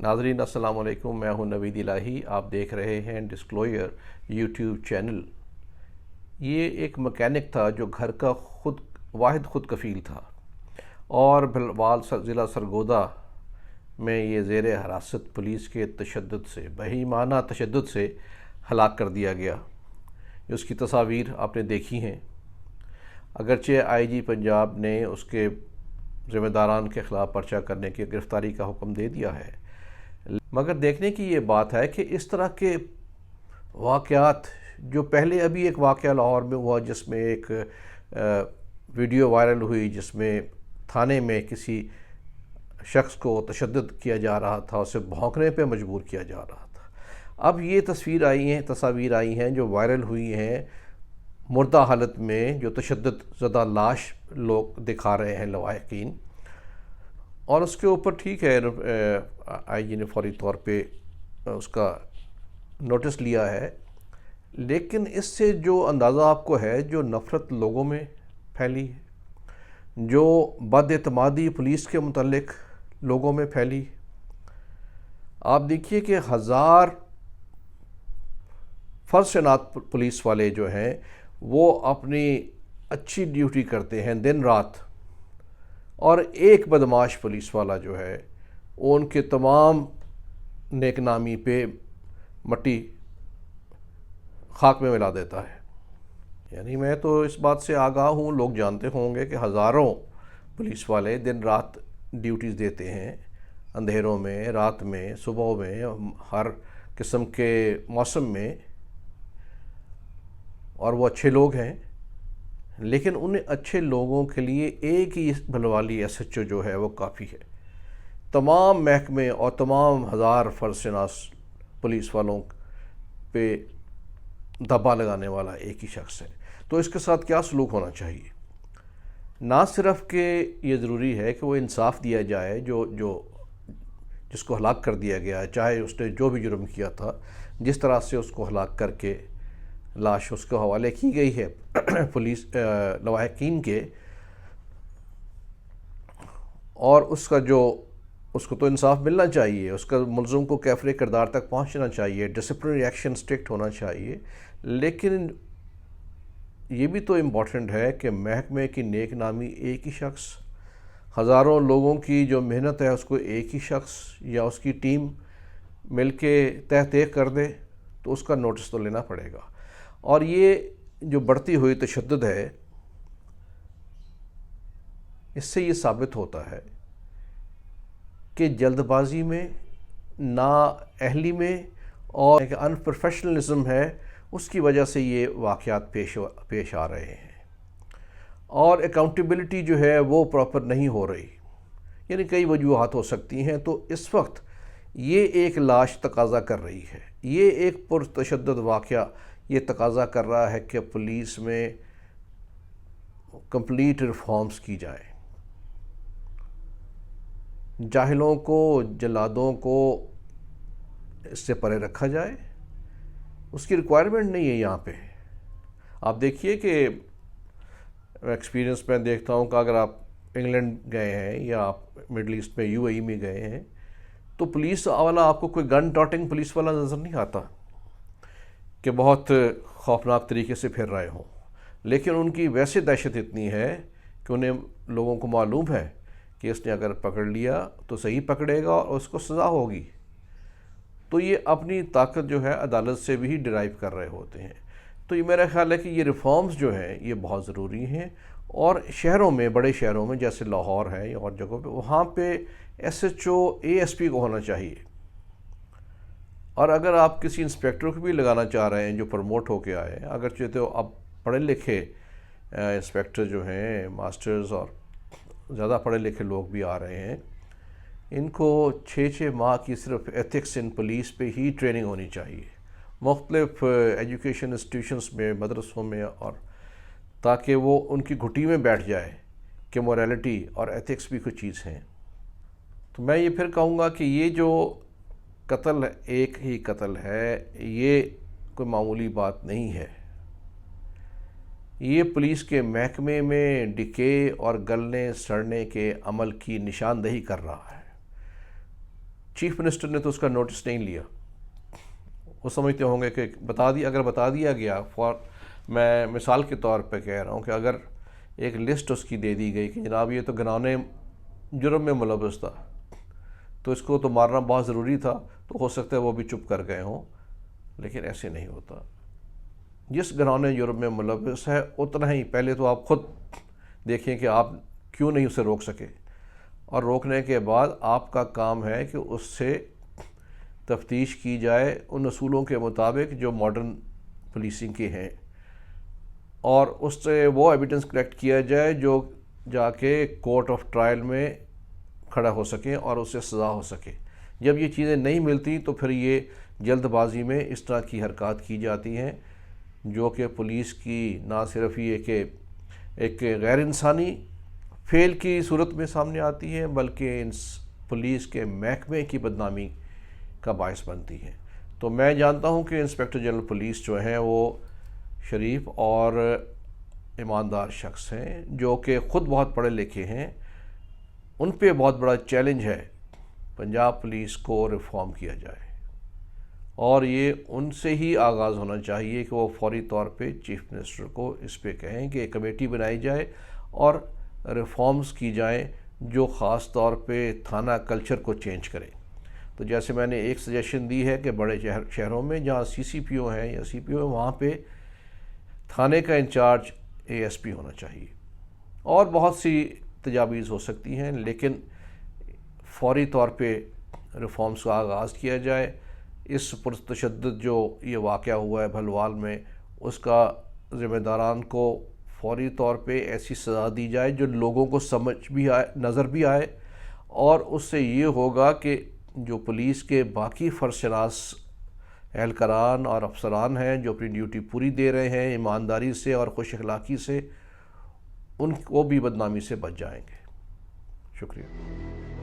ناظرین السلام علیکم، میں ہوں نوید الہی۔ آپ دیکھ رہے ہیں ڈسکلوئر یوٹیوب چینل۔ یہ ایک مکینک تھا جو گھر کا واحد خود کفیل تھا اور بلوال ضلع سرگودا میں یہ زیر حراست پولیس کے بہیمانہ تشدد سے ہلاک کر دیا گیا۔ اس کی تصاویر آپ نے دیکھی ہیں۔ اگرچہ آئی جی پنجاب نے اس کے ذمہ داران کے خلاف پرچہ کرنے کی گرفتاری کا حکم دے دیا ہے، مگر دیکھنے کی یہ بات ہے کہ اس طرح کے واقعات جو پہلے ابھی ایک واقعہ لاہور میں ہوا جس میں ایک ویڈیو وائرل ہوئی جس میں تھانے میں کسی شخص کو تشدد کیا جا رہا تھا، اسے بھونکنے پہ مجبور کیا جا رہا تھا۔ اب یہ تصاویر آئی ہیں جو وائرل ہوئی ہیں مردہ حالت میں، جو تشدد زدہ لاش لوگ دکھا رہے ہیں لواحقین، اور اس کے اوپر ٹھیک ہے آئی جی نے فوری طور پہ اس کا نوٹس لیا ہے، لیکن اس سے جو اندازہ آپ کو ہے، جو نفرت لوگوں میں پھیلی، جو بد اعتمادی پولیس کے متعلق لوگوں میں پھیلی، آپ دیکھیے کہ 1000 فرض شناخت پولیس والے جو ہیں وہ اپنی اچھی ڈیوٹی کرتے ہیں دن رات، اور ایک بدمعاش پولیس والا جو ہے وہ ان کے تمام نیک نامی پہ مٹی خاک میں ملا دیتا ہے۔ یعنی میں تو اس بات سے آگاہ ہوں، لوگ جانتے ہوں گے کہ ہزاروں پولیس والے دن رات ڈیوٹیز دیتے ہیں، اندھیروں میں، رات میں، صبح میں، ہر قسم کے موسم میں، اور وہ اچھے لوگ ہیں، لیکن ان اچھے لوگوں کے لیے ایک ہی بلوالی ایس ایچ او جو ہے وہ کافی ہے۔ تمام محکمے اور تمام 1000 فرض شناس پولیس والوں پہ دبا لگانے والا ایک ہی شخص ہے۔ تو اس کے ساتھ کیا سلوک ہونا چاہیے؟ نہ صرف کہ یہ ضروری ہے کہ وہ انصاف دیا جائے جس کو ہلاک کر دیا گیا، چاہے اس نے جو بھی جرم کیا تھا، جس طرح سے اس کو ہلاک کر کے لاش اس کو حوالے کی گئی ہے پولیس لواحقین کے، اور اس کو تو انصاف ملنا چاہیے، اس کا ملزم کو کیفر کردار تک پہنچنا چاہیے، ڈسپلنری ایکشن اسٹرکٹ ہونا چاہیے، لیکن یہ بھی تو امپورٹنٹ ہے کہ محکمے کی نیک نامی ایک ہی شخص، ہزاروں لوگوں کی جو محنت ہے اس کو ایک ہی شخص یا اس کی ٹیم مل کے تحقیق کر دے، تو اس کا نوٹس تو لینا پڑے گا۔ اور یہ جو بڑھتی ہوئی تشدد ہے، اس سے یہ ثابت ہوتا ہے کہ جلد بازی میں، نااہلی میں، اور ایک انپروفیشنلزم ہے، اس کی وجہ سے یہ واقعات پیش آ رہے ہیں، اور اکاؤنٹیبلٹی جو ہے وہ پراپر نہیں ہو رہی۔ یعنی کئی وجوہات ہو سکتی ہیں۔ تو اس وقت یہ ایک لاش تقاضا کر رہی ہے، یہ ایک پرتشدد واقعہ یہ تقاضا کر رہا ہے کہ پولیس میں کمپلیٹ ریفارمز کی جائے، جاہلوں کو، جلادوں کو اس سے پرے رکھا جائے۔ اس کی ریکوائرمنٹ نہیں ہے یہاں پہ۔ آپ دیکھیے کہ ایکسپیرینس میں دیکھتا ہوں کہ اگر آپ انگلینڈ گئے ہیں یا آپ مڈل ایسٹ میں UAE میں گئے ہیں، تو پولیس والا آپ کو کوئی گن ٹاٹنگ پولیس والا نظر نہیں آتا کہ بہت خوفناک طریقے سے پھر رہے ہوں، لیکن ان کی ویسے دہشت اتنی ہے کہ انہیں لوگوں کو معلوم ہے کہ اس نے اگر پکڑ لیا تو صحیح پکڑے گا اور اس کو سزا ہوگی۔ تو یہ اپنی طاقت جو ہے عدالت سے بھی ڈرائیو کر رہے ہوتے ہیں۔ تو یہ میرا خیال ہے کہ یہ ریفارمز جو ہیں یہ بہت ضروری ہیں، اور شہروں میں، بڑے شہروں میں جیسے لاہور ہے یا اور جگہوں پہ، وہاں پہ SHO ASP کو ہونا چاہیے۔ اور اگر آپ کسی انسپیکٹر کو بھی لگانا چاہ رہے ہیں جو پروموٹ ہو کے آئے، اگرچہ تو اب پڑھے لکھے انسپیکٹر جو ہیں، ماسٹرز اور زیادہ پڑھے لکھے لوگ بھی آ رہے ہیں، ان کو 6 ماہ کی صرف ایتھکس ان پولیس پہ ہی ٹریننگ ہونی چاہیے، مختلف ایجوکیشن انسٹیٹیوشنز میں، مدرسوں میں، اور تاکہ وہ ان کی گھٹی میں بیٹھ جائے کہ موریلٹی اور ایتھکس بھی کچھ چیز ہیں۔ تو میں یہ پھر کہوں گا کہ یہ جو قتل ایک ہی قتل ہے، یہ کوئی معمولی بات نہیں ہے۔ یہ پولیس کے محکمے میں ڈکے اور گلنے سڑنے کے عمل کی نشاندہی کر رہا ہے چیف منسٹر نے تو اس کا نوٹس نہیں لیا. وہ سمجھتے ہوں گے کہ اگر بتا دیا گیا، میں مثال کے طور پہ کہہ رہا ہوں کہ اگر ایک لسٹ اس کی دے دی گئی کہ جناب یہ تو گنانے جرم میں ملوث تھا، تو اس کو تو مارنا بہت ضروری تھا، تو ہو سکتا ہے وہ بھی چپ کر گئے ہوں. لیکن ایسے نہیں ہوتا. جس گنانے جرم میں ملوث ہے اتنا ہی پہلے تو آپ خود دیکھیں کہ آپ کیوں نہیں اسے روک سکے، اور روکنے کے بعد آپ کا کام ہے کہ اس سے تفتیش کی جائے ان اصولوں کے مطابق جو ماڈرن پولیسنگ کے ہیں، اور اس سے وہ ایویڈنس کلیکٹ کیا جائے جو جا کے کورٹ آف ٹرائل میں کھڑا ہو سکے اور اس سے سزا ہو سکے. جب یہ چیزیں نہیں ملتی تو پھر یہ جلد بازی میں اس طرح کی حرکات کی جاتی ہیں جو کہ پولیس کی نہ صرف یہ کہ ایک غیر انسانی فعل کی صورت میں سامنے آتی ہے، بلکہ پولیس کے محکمے کی بدنامی کا باعث بنتی ہے. تو میں جانتا ہوں کہ انسپکٹر جنرل پولیس جو ہیں وہ شریف اور ایماندار شخص ہیں، جو کہ خود بہت پڑھے لکھے ہیں. ان پہ بہت بڑا چیلنج ہے پنجاب پولیس کو ریفارم کیا جائے، اور یہ ان سے ہی آغاز ہونا چاہیے کہ وہ فوری طور پہ چیف منسٹر کو اس پہ کہیں کہ ایک کمیٹی بنائی جائے اور ریفارمز کی جائیں جو خاص طور پہ تھانہ کلچر کو چینج کرے. تو جیسے میں نے ایک سجیشن دی ہے کہ بڑے شہروں میں جہاں سی پی او ہیں یا سی پی او ہیں، وہاں پہ تھانے کا انچارج اے ایس پی ہونا چاہیے. اور بہت سی تجاویز ہو سکتی ہیں، لیکن فوری طور پہ ریفارمز کا آغاز کیا جائے. اس پرتشدد جو یہ واقعہ ہوا ہے بھلوال میں، اس کا ذمہ داران کو فوری طور پہ ایسی سزا دی جائے جو لوگوں کو سمجھ بھی آئے، نظر بھی آئے، اور اس سے یہ ہوگا کہ جو پولیس کے باقی فرض شناس اہلکاران اور افسران ہیں جو اپنی ڈیوٹی پوری دے رہے ہیں ایمانداری سے اور خوش اخلاقی سے، ان کو بھی بدنامی سے بچ جائیں گے. شکریہ.